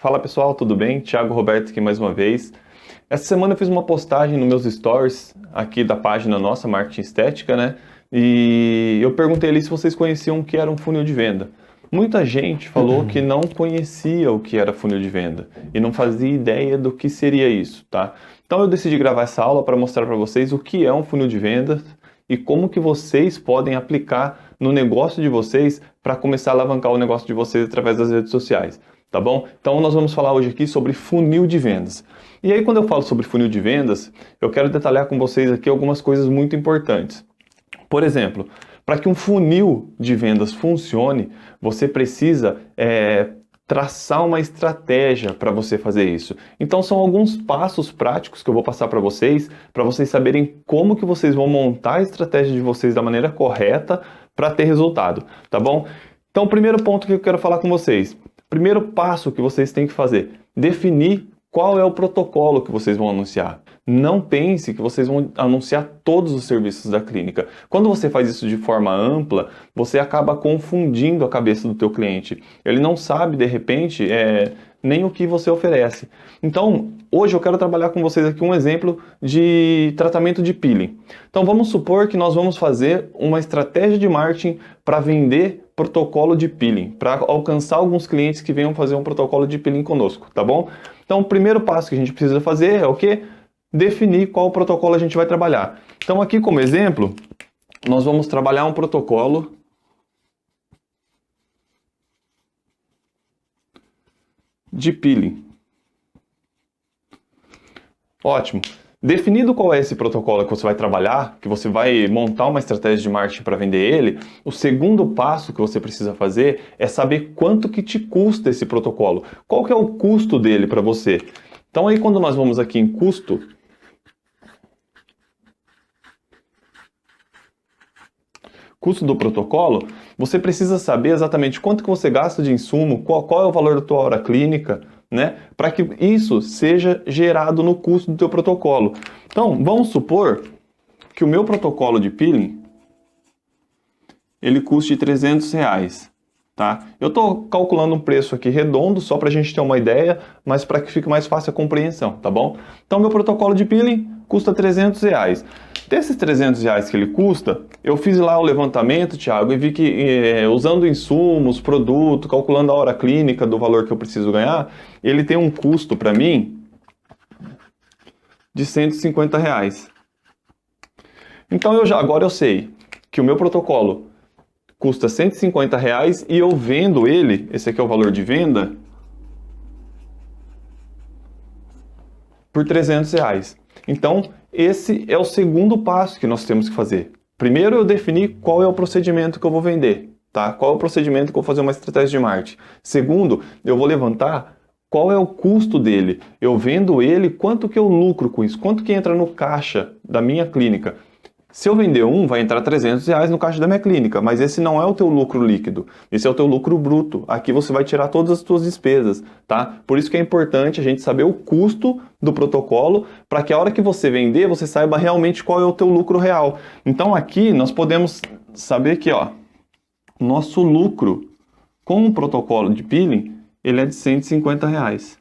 Fala pessoal, tudo bem? Thiago Roberto aqui mais uma vez. Essa semana eu fiz uma postagem nos meus stories aqui da página nossa, Marketing Estética, né? E eu perguntei ali se vocês conheciam o que era um funil de venda. Muita gente falou que não conhecia o que era funil de venda e não fazia ideia do que seria isso, tá? Então eu decidi gravar essa aula para mostrar para vocês o que é um funil de vendas e como que vocês podem aplicar no negócio de vocês para começar a alavancar o negócio de vocês através das redes sociais. Tá bom? Então nós vamos falar hoje aqui sobre funil de vendas. E aí quando eu falo sobre funil de vendas, eu quero detalhar com vocês aqui algumas coisas muito importantes. Por exemplo, para que um funil de vendas funcione, você precisa traçar uma estratégia para você fazer isso. Então são alguns passos práticos que eu vou passar para vocês saberem como que vocês vão montar a estratégia de vocês da maneira correta para ter resultado, tá bom? Então o primeiro ponto que eu quero falar com vocês, primeiro passo que vocês têm que fazer, definir qual é o protocolo que vocês vão anunciar. Não pense que vocês vão anunciar todos os serviços da clínica. Quando você faz isso de forma ampla, você acaba confundindo a cabeça do teu cliente. Ele não sabe, de repente, nem o que você oferece. Então, hoje eu quero trabalhar com vocês aqui um exemplo de tratamento de peeling. Então, vamos supor que nós vamos fazer uma estratégia de marketing para vender protocolo de peeling, para alcançar alguns clientes que venham fazer um protocolo de peeling conosco, tá bom? Então, o primeiro passo que a gente precisa fazer é o quê? Definir qual protocolo a gente vai trabalhar. Então, aqui como exemplo, nós vamos trabalhar um protocolo de peeling. Ótimo. Definido qual é esse protocolo que você vai trabalhar, que você vai montar uma estratégia de marketing para vender ele, o segundo passo que você precisa fazer é saber quanto que te custa esse protocolo. Qual que é o custo dele para você? Então aí quando nós vamos aqui em custo, custo do protocolo, você precisa saber exatamente quanto que você gasta de insumo, qual é o valor da tua hora clínica, né? Para que isso seja gerado no custo do teu protocolo. Então, vamos supor que o meu protocolo de peeling, ele custe R$300, tá? Eu estou calculando um preço aqui redondo, só para a gente ter uma ideia, mas para que fique mais fácil a compreensão, tá bom? Então, meu protocolo de peeling custa R$300. Desses R$300 que ele custa, eu fiz lá o levantamento, Thiago, e vi que usando insumos, produto, calculando a hora clínica do valor que eu preciso ganhar, ele tem um custo para mim de R$150. Então agora eu sei que o meu protocolo custa R$150 e eu vendo ele, esse aqui é o valor de venda, por R$300. Então, esse é o segundo passo que nós temos que fazer. Primeiro, eu definir qual é o procedimento que eu vou vender, tá? Qual é o procedimento que eu vou fazer uma estratégia de marketing. Segundo, eu vou levantar qual é o custo dele. Eu vendo ele, quanto que eu lucro com isso? Quanto que entra no caixa da minha clínica? Se eu vender um, vai entrar R$300 no caixa da minha clínica, mas esse não é o teu lucro líquido, esse é o teu lucro bruto. Aqui você vai tirar todas as tuas despesas, tá? Por isso que é importante a gente saber o custo do protocolo, para que a hora que você vender, você saiba realmente qual é o teu lucro real. Então aqui nós podemos saber que, ó, nosso lucro com o protocolo de peeling, ele é de R$150.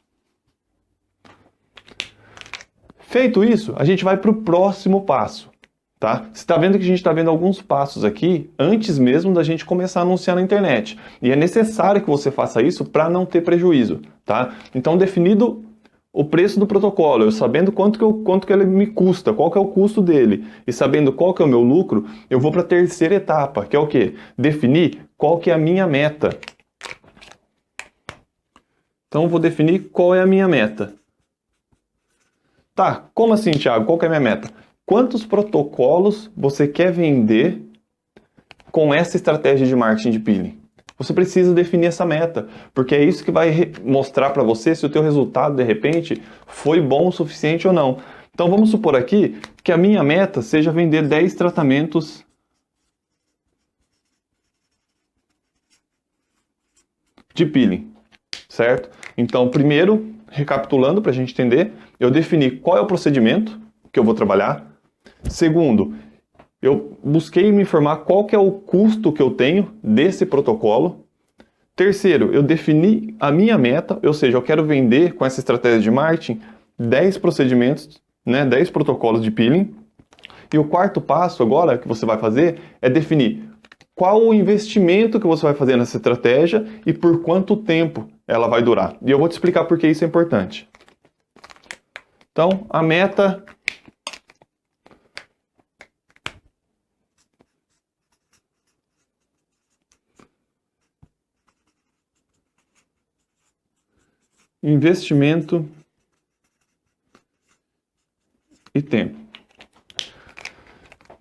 Feito isso, a gente vai para o próximo passo. Tá? Você está vendo que a gente está vendo alguns passos aqui antes mesmo da gente começar a anunciar na internet. E é necessário que você faça isso para não ter prejuízo. Tá? Então, definido o preço do protocolo, eu sabendo quanto que ele me custa, qual que é o custo dele, e sabendo qual que é o meu lucro, eu vou para a terceira etapa, que é o quê? Definir qual que é a minha meta. Então, eu vou definir qual é a minha meta. Tá, como assim, Thiago? Qual que é a minha meta? Quantos protocolos você quer vender com essa estratégia de marketing de peeling? Você precisa definir essa meta, porque é isso que vai mostrar para você se o teu resultado, de repente, foi bom o suficiente ou não. Então vamos supor aqui que a minha meta seja vender 10 tratamentos de peeling, certo? Então, primeiro, recapitulando para a gente entender, eu defini qual é o procedimento que eu vou trabalhar. Segundo, eu busquei me informar qual que é o custo que eu tenho desse protocolo. Terceiro, eu defini a minha meta, ou seja, eu quero vender com essa estratégia de marketing 10 procedimentos, né, 10 protocolos de peeling. E o quarto passo agora que você vai fazer é definir qual o investimento que você vai fazer nessa estratégia e por quanto tempo ela vai durar. E eu vou te explicar por que isso é importante. Então, a meta... investimento e tempo.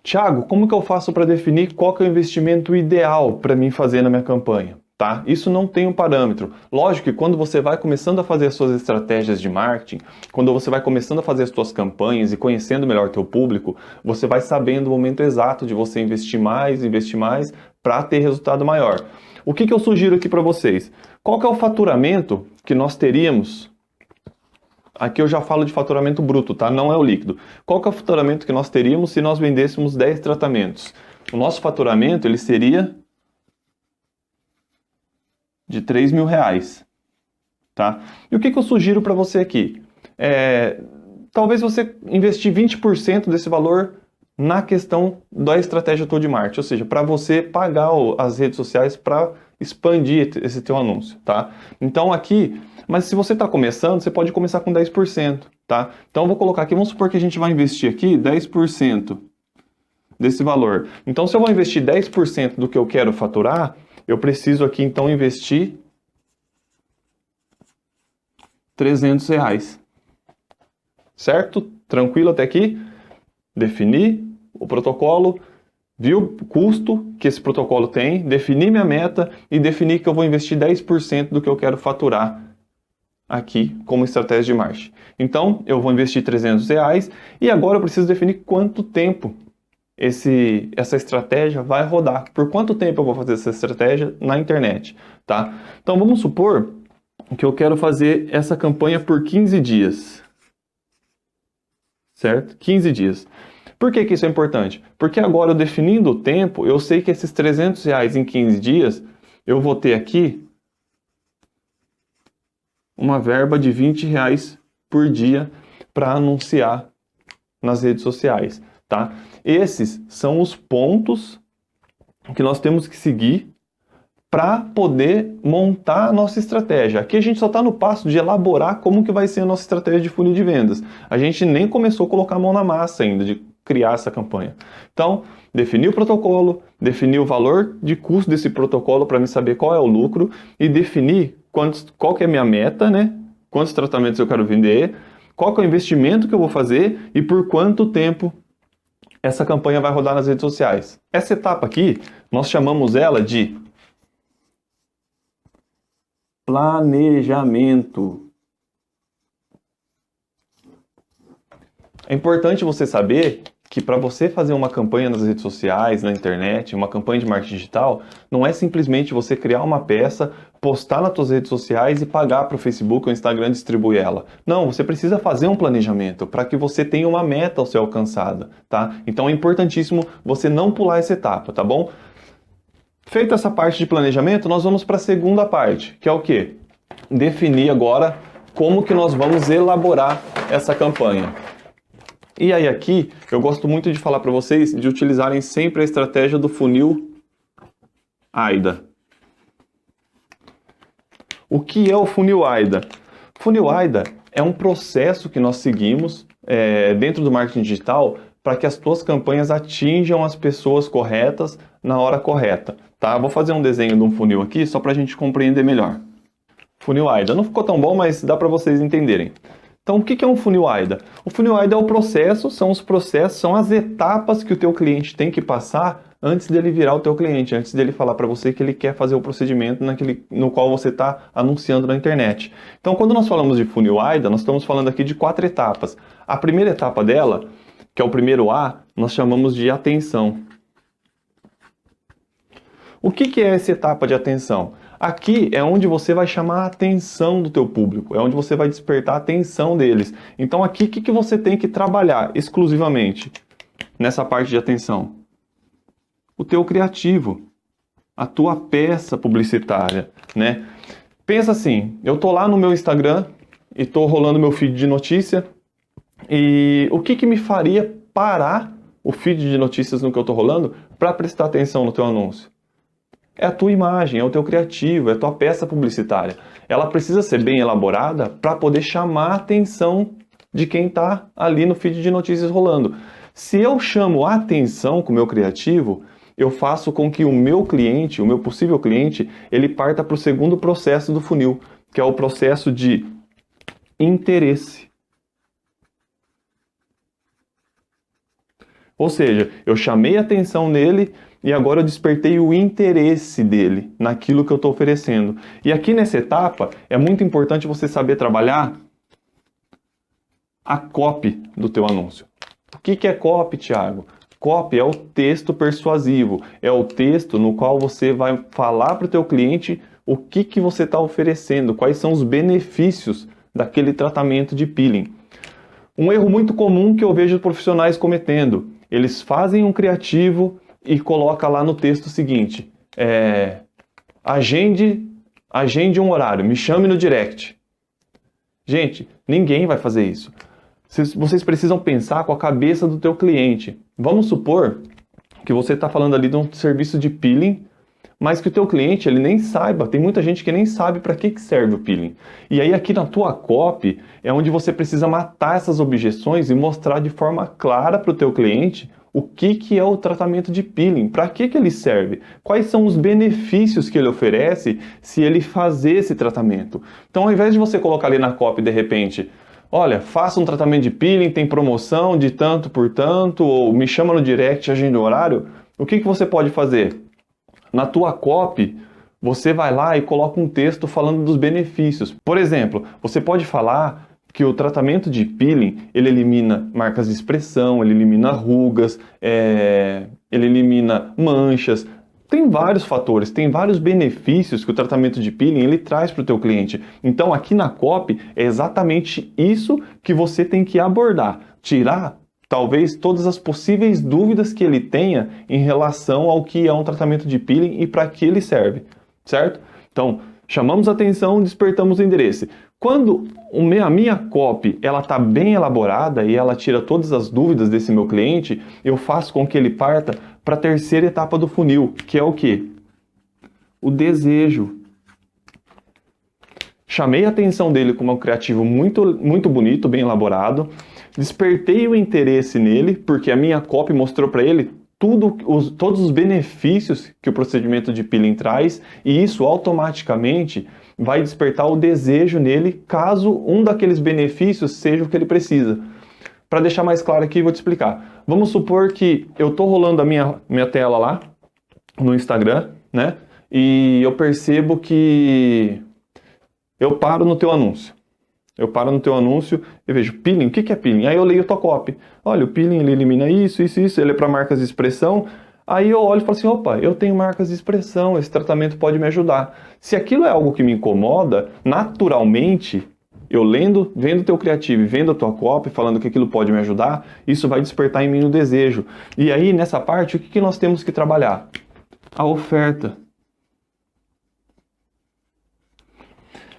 Thiago, como que eu faço para definir qual que é o investimento ideal para mim fazer na minha campanha? Tá? Isso não tem um parâmetro. Lógico que quando você vai começando a fazer as suas estratégias de marketing, quando você vai começando a fazer as suas campanhas e conhecendo melhor o teu público, você vai sabendo o momento exato de você investir mais para ter resultado maior. O que eu sugiro aqui para vocês? Qual que é o faturamento que nós teríamos? Aqui eu já falo de faturamento bruto, tá? Não é o líquido. Qual que é o faturamento que nós teríamos se nós vendêssemos 10 tratamentos? O nosso faturamento ele seria de R$3.000, tá? E o que eu sugiro para você aqui? Talvez você investir 20% desse valor na questão da estratégia toda de marketing, ou seja, para você pagar as redes sociais para expandir esse teu anúncio, tá? Então aqui, mas se você está começando, você pode começar com 10%, tá? Então eu vou colocar aqui, vamos supor que a gente vai investir aqui 10% desse valor. Então se eu vou investir 10% do que eu quero faturar, eu preciso aqui então investir R$300. Certo? Tranquilo até aqui? Definir o protocolo, vi o custo que esse protocolo tem, definir minha meta e definir que eu vou investir 10% do que eu quero faturar aqui como estratégia de marketing. Então, eu vou investir R$300 e agora eu preciso definir quanto tempo essa estratégia vai rodar. Por quanto tempo eu vou fazer essa estratégia na internet, tá? Então, vamos supor que eu quero fazer essa campanha por 15 dias. Certo? 15 dias. Por que isso é importante? Porque agora, eu definindo o tempo, eu sei que esses R$300 em 15 dias, eu vou ter aqui uma verba de R$20 por dia para anunciar nas redes sociais, tá? Esses são os pontos que nós temos que seguir para poder montar a nossa estratégia. Aqui a gente só está no passo de elaborar como que vai ser a nossa estratégia de funil de vendas. A gente nem começou a colocar a mão na massa ainda de criar essa campanha. Então, definir o protocolo, definir o valor de custo desse protocolo para me saber qual é o lucro e definir qual que é a minha meta, né? Quantos tratamentos eu quero vender, qual que é o investimento que eu vou fazer e por quanto tempo essa campanha vai rodar nas redes sociais. Essa etapa aqui, nós chamamos ela de planejamento. É importante você saber que para você fazer uma campanha nas redes sociais, na internet, uma campanha de marketing digital, não é simplesmente você criar uma peça, postar nas suas redes sociais e pagar para o Facebook ou Instagram distribuir ela. Não, você precisa fazer um planejamento para que você tenha uma meta a ser alcançada, tá? Então é importantíssimo você não pular essa etapa, tá bom? Feita essa parte de planejamento, nós vamos para a segunda parte, que é o quê? Definir agora como que nós vamos elaborar essa campanha. E aí aqui, eu gosto muito de falar para vocês de utilizarem sempre a estratégia do funil AIDA. O que é o funil AIDA? Funil AIDA é um processo que nós seguimos dentro do marketing digital para que as tuas campanhas atinjam as pessoas corretas na hora correta. Tá? Vou fazer um desenho de um funil aqui só para a gente compreender melhor. Funil AIDA. Não ficou tão bom, mas dá para vocês entenderem. Então, o que é um funil AIDA? O funil AIDA é o processo, são os processos, são as etapas que o teu cliente tem que passar antes dele virar o teu cliente, antes dele falar para você que ele quer fazer o procedimento no qual você está anunciando na internet. Então, quando nós falamos de funil AIDA, nós estamos falando aqui de 4 etapas. A primeira etapa dela, que é o primeiro A, nós chamamos de atenção. O que é essa etapa de atenção? Aqui é onde você vai chamar a atenção do teu público, é onde você vai despertar a atenção deles. Então aqui, o que você tem que trabalhar exclusivamente nessa parte de atenção? O teu criativo. a tua peça publicitária, né? Pensa assim, eu tô lá no meu Instagram e tô rolando meu feed de notícia e o que me faria parar o feed de notícias no que eu tô rolando para prestar atenção no teu anúncio? É a tua imagem, é o teu criativo, é a tua peça publicitária. Ela precisa ser bem elaborada para poder chamar a atenção de quem está ali no feed de notícias rolando. Se eu chamo a atenção com o meu criativo, eu faço com que o meu cliente, o meu possível cliente, ele parta para o segundo processo do funil, que é o processo de interesse. Ou seja, eu chamei a atenção dele e agora eu despertei o interesse dele naquilo que eu estou oferecendo. E aqui nessa etapa é muito importante você saber trabalhar a copy do teu anúncio. O que é copy, Thiago? Copy é o texto persuasivo, é o texto no qual você vai falar para o teu cliente o que você está oferecendo, quais são os benefícios daquele tratamento de peeling. Um erro muito comum que eu vejo profissionais cometendo, eles fazem um criativo e coloca lá no texto o seguinte, agende um horário, me chame no direct. Gente, ninguém vai fazer isso. Vocês precisam pensar com a cabeça do teu cliente. Vamos supor que você está falando ali de um serviço de peeling, mas que o teu cliente ele nem saiba, tem muita gente que nem sabe para que serve o peeling. E aí aqui na tua copy é onde você precisa matar essas objeções e mostrar de forma clara para o teu cliente o que é o tratamento de peeling, para que ele serve, quais são os benefícios que ele oferece se ele fazer esse tratamento. Então ao invés de você colocar ali na copy de repente, olha, faça um tratamento de peeling, tem promoção de tanto por tanto, ou me chama no direct, agenda o horário, o que você pode fazer? Na tua copy, você vai lá e coloca um texto falando dos benefícios. Por exemplo, você pode falar que o tratamento de peeling, ele elimina marcas de expressão, ele elimina rugas, ele elimina manchas. Tem vários fatores, tem vários benefícios que o tratamento de peeling ele traz para o teu cliente. Então aqui na copy é exatamente isso que você tem que abordar. Tirar talvez todas as possíveis dúvidas que ele tenha em relação ao que é um tratamento de peeling e para que ele serve, certo? Então, chamamos a atenção, despertamos o interesse. Quando a minha copy ela está bem elaborada e ela tira todas as dúvidas desse meu cliente, eu faço com que ele parta para a terceira etapa do funil, que é o quê? O desejo. Chamei a atenção dele com um criativo muito, muito bonito, bem elaborado, despertei o interesse nele, porque a minha copy mostrou para ele todos os benefícios que o procedimento de peeling traz, e isso automaticamente vai despertar o desejo nele, caso um daqueles benefícios seja o que ele precisa. Para deixar mais claro aqui, vou te explicar. Vamos supor que eu estou rolando a minha tela lá, no Instagram, né? E eu percebo que eu paro no teu anúncio. Eu paro no teu anúncio e vejo peeling, o que é peeling? Aí eu leio a tua copy. Olha, o peeling ele elimina isso, ele é para marcas de expressão. Aí eu olho e falo assim, opa, eu tenho marcas de expressão, esse tratamento pode me ajudar. Se aquilo é algo que me incomoda, naturalmente, eu vendo teu criativo e vendo a tua copy, falando que aquilo pode me ajudar, isso vai despertar em mim o desejo. E aí, nessa parte, o que nós temos que trabalhar? A oferta.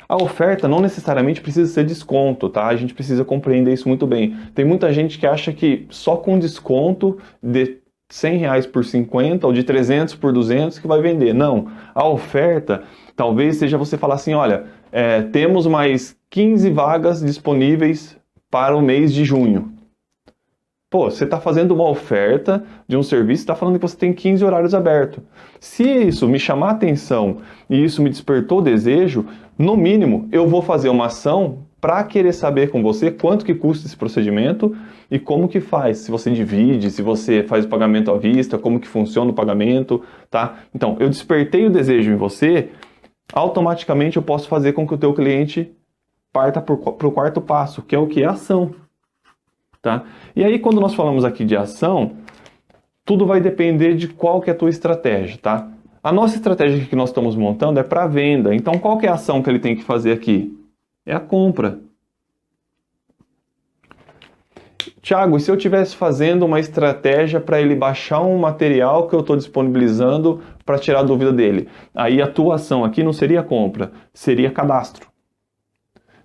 A oferta não necessariamente precisa ser desconto, tá? A gente precisa compreender isso muito bem. Tem muita gente que acha que só com desconto de R$100 por 50 ou de 300 por 200 que vai vender. Não. A oferta talvez seja você falar assim, olha, temos mais 15 vagas disponíveis para o mês de junho. Pô, você está fazendo uma oferta de um serviço, está falando que você tem 15 horários abertos. Se isso me chamar a atenção e isso me despertou o desejo, no mínimo eu vou fazer uma ação para querer saber com você quanto que custa esse procedimento e como que faz. Se você divide, se você faz o pagamento à vista, como que funciona o pagamento, tá? Então, eu despertei o desejo em você, automaticamente eu posso fazer com que o teu cliente parta para o quarto passo, que é o que? A ação. Tá? E aí, quando nós falamos aqui de ação, tudo vai depender de qual que é a tua estratégia, tá? A nossa estratégia que nós estamos montando é para venda. Então, qual que é a ação que ele tem que fazer aqui? É a compra. Thiago, e se eu estivesse fazendo uma estratégia para ele baixar um material que eu estou disponibilizando para tirar a dúvida dele? Aí a tua ação aqui não seria compra, seria cadastro.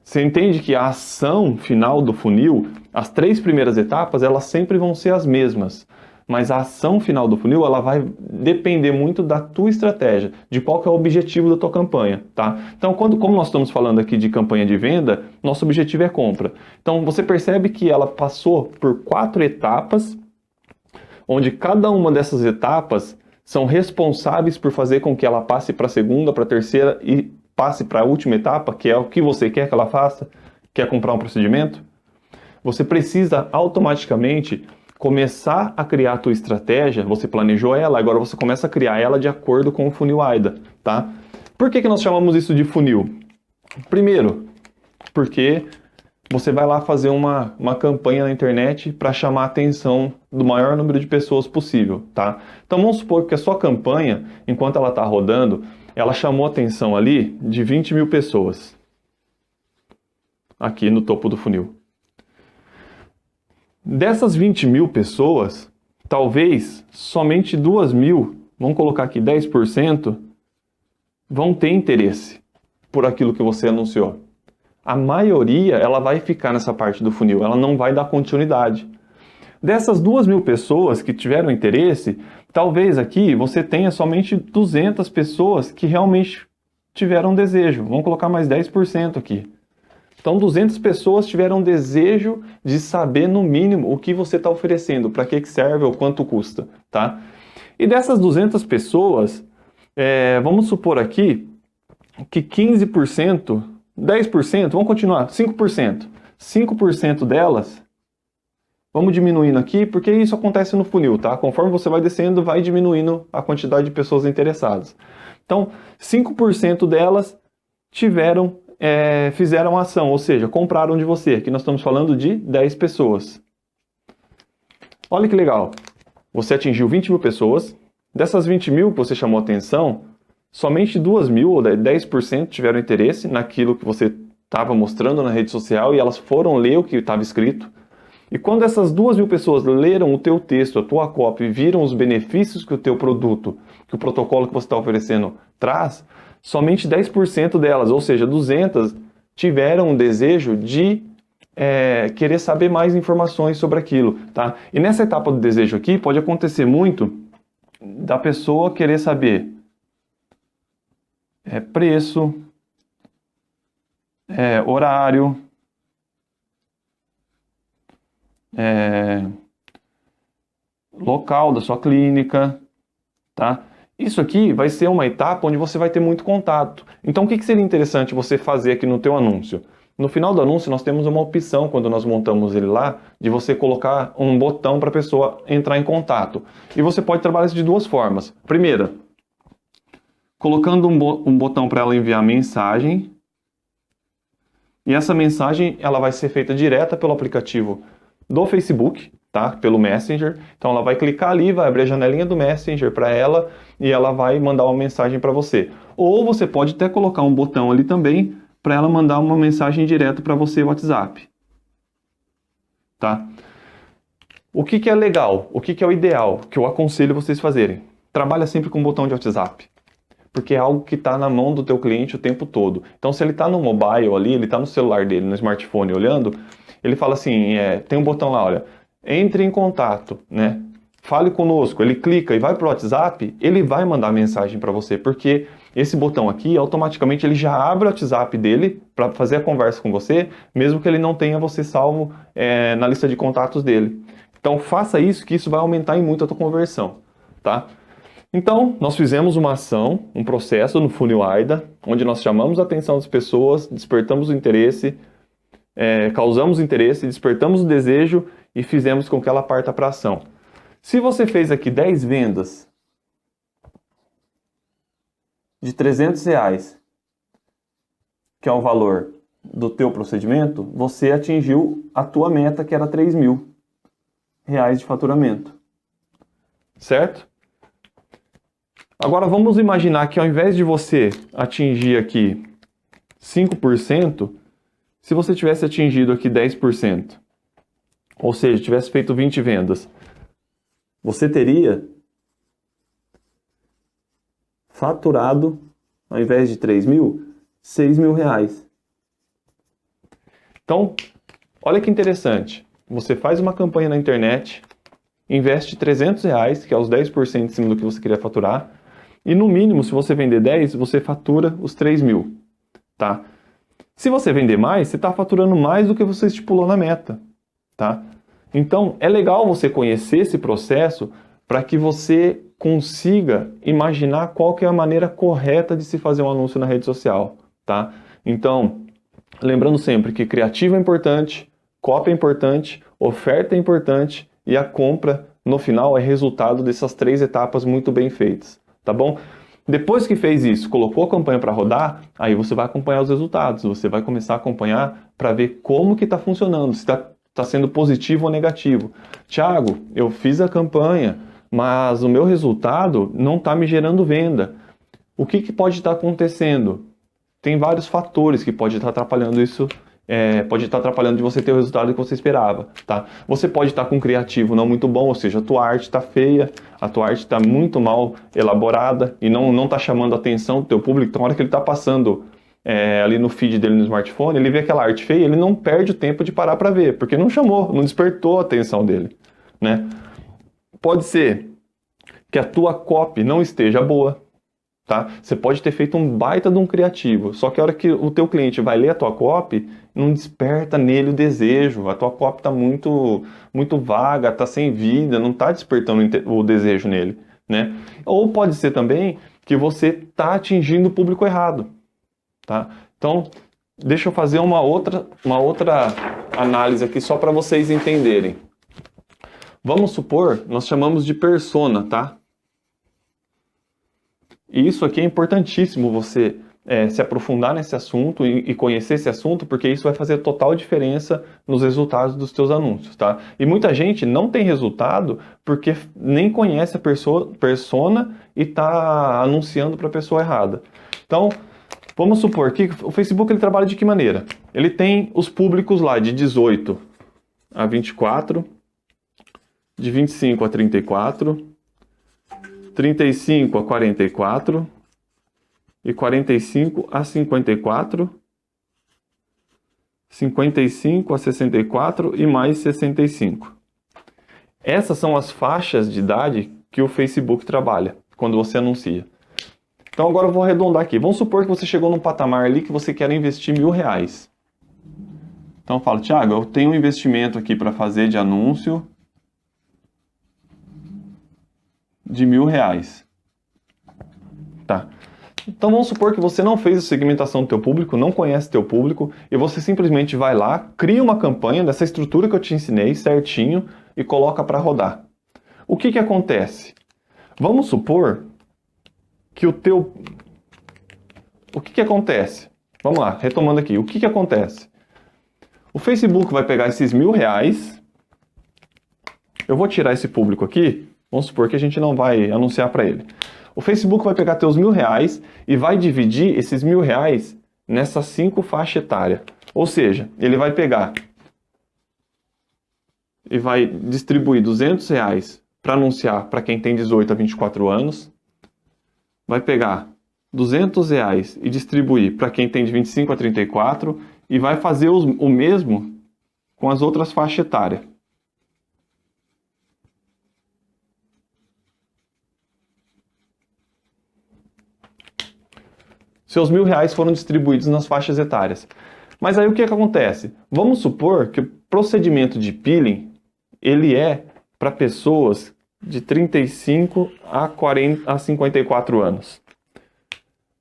Você entende que a ação final do funil, as 3 primeiras etapas, elas sempre vão ser as mesmas. Mas a ação final do funil, ela vai depender muito da tua estratégia, de qual que é o objetivo da tua campanha, tá? Então, como nós estamos falando aqui de campanha de venda, nosso objetivo é compra. Então, você percebe que ela passou por 4 etapas, onde cada uma dessas etapas são responsáveis por fazer com que ela passe para a segunda, para a terceira e passe para a última etapa, que é o que você quer que ela faça, quer comprar um procedimento. Você precisa automaticamente começar a criar a tua estratégia. Você planejou ela, agora você começa a criar ela de acordo com o funil AIDA, tá? Por que nós chamamos isso de funil? Primeiro, porque você vai lá fazer uma campanha na internet para chamar a atenção do maior número de pessoas possível, tá? Então vamos supor que a sua campanha, enquanto ela está rodando, ela chamou a atenção ali de 20 mil pessoas, aqui no topo do funil. Dessas 20 mil pessoas, talvez somente 2 mil, vamos colocar aqui 10%, vão ter interesse por aquilo que você anunciou. A maioria, ela vai ficar nessa parte do funil, ela não vai dar continuidade. Dessas 2 mil pessoas que tiveram interesse, talvez aqui você tenha somente 200 pessoas que realmente tiveram desejo. Vamos colocar mais 10% aqui. Então, 200 pessoas tiveram desejo de saber, no mínimo, o que você está oferecendo, para que serve ou quanto custa, tá? E dessas 200 pessoas, vamos supor aqui que 15%, 10%, vamos continuar, 5%. 5% delas, vamos diminuindo aqui, porque isso acontece no funil, tá? Conforme você vai descendo, vai diminuindo a quantidade de pessoas interessadas. Então, 5% delas fizeram a ação, ou seja, compraram de você. Aqui nós estamos falando de 10 pessoas. Olha que legal. Você atingiu 20 mil pessoas. Dessas 20 mil que você chamou atenção, somente 2 mil, ou 10%, tiveram interesse naquilo que você estava mostrando na rede social e elas foram ler o que estava escrito. E quando essas 2 mil pessoas leram o teu texto, a tua copy, e viram os benefícios que o teu produto, que o protocolo que você está oferecendo traz, somente 10% delas, ou seja, 200, tiveram o desejo de querer saber mais informações sobre aquilo, tá? E nessa etapa do desejo aqui, pode acontecer muito da pessoa querer saber preço, horário, local da sua clínica, tá? Isso aqui vai ser uma etapa onde você vai ter muito contato. Então, o que seria interessante você fazer aqui no teu anúncio? No final do anúncio, nós temos uma opção, quando nós montamos ele lá, de você colocar um botão para a pessoa entrar em contato. E você pode trabalhar isso de 2 formas. Primeira, colocando um botão para ela enviar mensagem. E essa mensagem ela vai ser feita direta pelo aplicativo do Facebook, tá? Pelo Messenger. Então ela vai clicar ali, vai abrir a janelinha do Messenger para ela e ela vai mandar uma mensagem para você. Ou você pode até colocar um botão ali também para ela mandar uma mensagem direto para você no WhatsApp. Tá? O que é legal? O que é o ideal? Que eu aconselho vocês fazerem? Trabalha sempre com um botão de WhatsApp. Porque é algo que está na mão do teu cliente o tempo todo. Então se ele está no mobile ali, ele está no celular dele, no smartphone olhando, ele fala assim, tem um botão lá, olha, entre em contato, né? Fale conosco. Ele clica e vai para o WhatsApp, ele vai mandar mensagem para você, porque esse botão aqui, automaticamente, ele já abre o WhatsApp dele para fazer a conversa com você, mesmo que ele não tenha você salvo na lista de contatos dele. Então, faça isso, que isso vai aumentar em muito a tua conversão, tá? Então, nós fizemos uma ação, um processo no funil AIDA, onde nós chamamos a atenção das pessoas, despertamos o interesse, causamos interesse, despertamos o desejo e fizemos com que ela parta para a ação. Se você fez aqui 10 vendas de R$300, que é o valor do teu procedimento, você atingiu a tua meta, que era R$3.000 de faturamento. Certo? Agora vamos imaginar que ao invés de você atingir aqui 5%, se você tivesse atingido aqui 10%, ou seja, tivesse feito 20 vendas, você teria faturado, ao invés de 3 mil, 6 mil reais. Então, olha que interessante. Você faz uma campanha na internet, investe 300 reais, que é os 10% em cima do que você queria faturar, e no mínimo, se você vender 10, você fatura os 3 mil, tá? Se você vender mais, você está faturando mais do que você estipulou na meta, tá? Então, é legal você conhecer esse processo para que você consiga imaginar qual que é a maneira correta de se fazer um anúncio na rede social, tá? Então, lembrando sempre que criativo é importante, copy é importante, oferta é importante e a compra, no final, é resultado dessas 3 etapas muito bem feitas, tá bom? Depois que fez isso, colocou a campanha para rodar, aí você vai acompanhar os resultados, você vai começar a acompanhar para ver como que está funcionando, se está sendo positivo ou negativo. Thiago, eu fiz a campanha, mas o meu resultado não está me gerando venda. O que pode estar acontecendo? Tem vários fatores que podem estar atrapalhando isso, pode estar atrapalhando de você ter o resultado que você esperava, tá? Você pode estar com um criativo não muito bom, ou seja, a tua arte está feia, a tua arte está muito mal elaborada e não está chamando a atenção do teu público. Então, na hora que ele está passando ali no feed dele no smartphone, ele vê aquela arte feia, ele não perde o tempo de parar para ver, porque não chamou, não despertou a atenção dele, né? Pode ser que a tua copy não esteja boa, tá? Você pode ter feito um baita de um criativo, só que a hora que o teu cliente vai ler a tua copy, não desperta nele o desejo, a tua copy está muito vaga, está sem vida, não está despertando o desejo nele, né? Ou pode ser também que você está atingindo o público errado, tá? Então, deixa eu fazer uma outra análise aqui só para vocês entenderem. Vamos supor, nós chamamos de persona, tá? E isso aqui é importantíssimo você se aprofundar nesse assunto e conhecer esse assunto, porque isso vai fazer total diferença nos resultados dos teus anúncios, tá? E muita gente não tem resultado porque nem conhece a persona e está anunciando para a pessoa errada. Então, vamos supor que o Facebook ele trabalha de que maneira? Ele tem os públicos lá de 18 a 24, de 25 a 34, 35 a 44 e 45 a 54, 55 a 64 e mais 65. Essas são as faixas de idade que o Facebook trabalha quando você anuncia. Então agora eu vou arredondar aqui. Vamos supor que você chegou num patamar ali que você quer investir R$1.000. Então eu falo, Thiago, eu tenho um investimento aqui para fazer de anúncio de R$1.000. Tá. Então vamos supor que você não fez a segmentação do teu público, não conhece teu público, e você simplesmente vai lá, cria uma campanha dessa estrutura que eu te ensinei certinho e coloca para rodar. O que acontece? Vamos supor que o que acontece? Vamos lá, retomando aqui. O que acontece? O Facebook vai pegar esses R$1.000, eu vou tirar esse público aqui, vamos supor que a gente não vai anunciar para ele. O Facebook vai pegar teus R$1.000 e vai dividir esses R$1.000 nessas 5 faixas etárias. Ou seja, ele vai pegar e vai distribuir R$200 para anunciar para quem tem 18 a 24 anos. Vai pegar R$200 e distribuir para quem tem de 25 a 34 e vai fazer o mesmo com as outras faixas etárias. Seus R$1.000 foram distribuídos nas faixas etárias. Mas aí o que acontece? Vamos supor que o procedimento de peeling ele é para pessoas de 35 a 54 anos.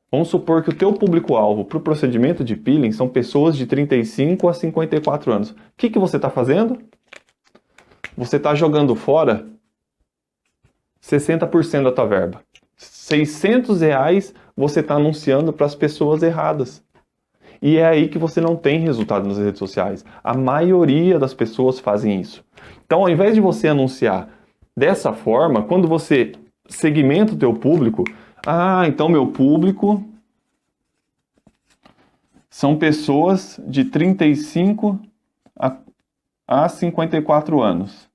Vamos supor que o teu público-alvo para o procedimento de peeling são pessoas de 35 a 54 anos. O que você está fazendo? Você está jogando fora 60% da tua verba. R$600 você está anunciando para as pessoas erradas. E é aí que você não tem resultado nas redes sociais. A maioria das pessoas fazem isso. Então, ao invés de você anunciar dessa forma, quando você segmenta o teu público, então meu público são pessoas de 35 a a 54 anos.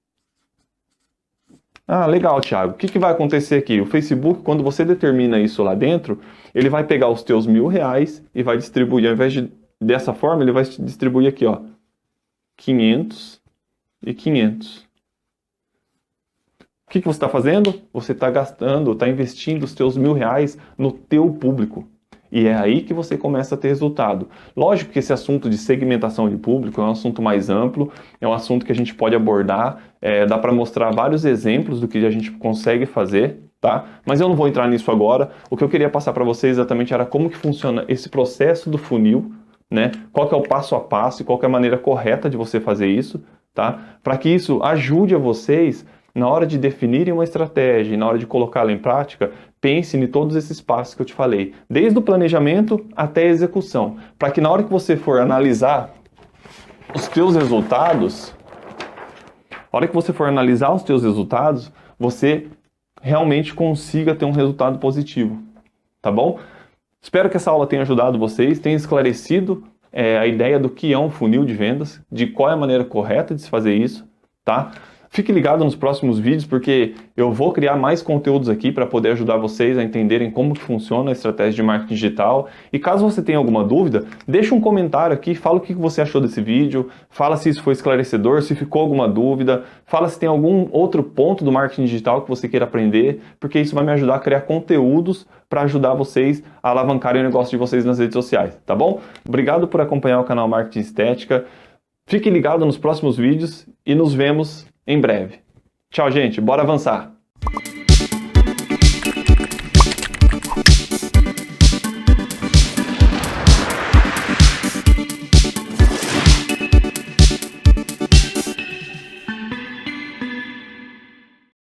Ah, legal, Thiago. O que vai acontecer aqui? O Facebook, quando você determina isso lá dentro, ele vai pegar os teus R$ 1.000 e vai distribuir, ao invés de dessa forma, ele vai distribuir aqui, ó, 500 e 500. O que você está fazendo? Você está gastando, está investindo os teus R$ 1.000 no teu público. E é aí que você começa a ter resultado. Lógico que esse assunto de segmentação de público é um assunto mais amplo, é um assunto que a gente pode abordar, dá para mostrar vários exemplos do que a gente consegue fazer, tá? Mas eu não vou entrar nisso agora. O que eu queria passar para vocês exatamente era como que funciona esse processo do funil, né? Qual que é o passo a passo e qual que é a maneira correta de você fazer isso, tá? Para que isso ajude a vocês na hora de definirem uma estratégia e na hora de colocá-la em prática, pense em todos esses passos que eu te falei, desde o planejamento até a execução, para que na hora que você for analisar os teus resultados, você realmente consiga ter um resultado positivo, tá bom? Espero que essa aula tenha ajudado vocês, tenha esclarecido a ideia do que é um funil de vendas, de qual é a maneira correta de se fazer isso, tá? Fique ligado nos próximos vídeos, porque eu vou criar mais conteúdos aqui para poder ajudar vocês a entenderem como que funciona a estratégia de marketing digital. E caso você tenha alguma dúvida, deixa um comentário aqui, fala o que você achou desse vídeo, fala se isso foi esclarecedor, se ficou alguma dúvida, fala se tem algum outro ponto do marketing digital que você queira aprender, porque isso vai me ajudar a criar conteúdos para ajudar vocês a alavancarem o negócio de vocês nas redes sociais, tá bom? Obrigado por acompanhar o canal Marketing Estética. Fique ligado nos próximos vídeos e nos vemos em breve. Tchau, gente. Bora avançar.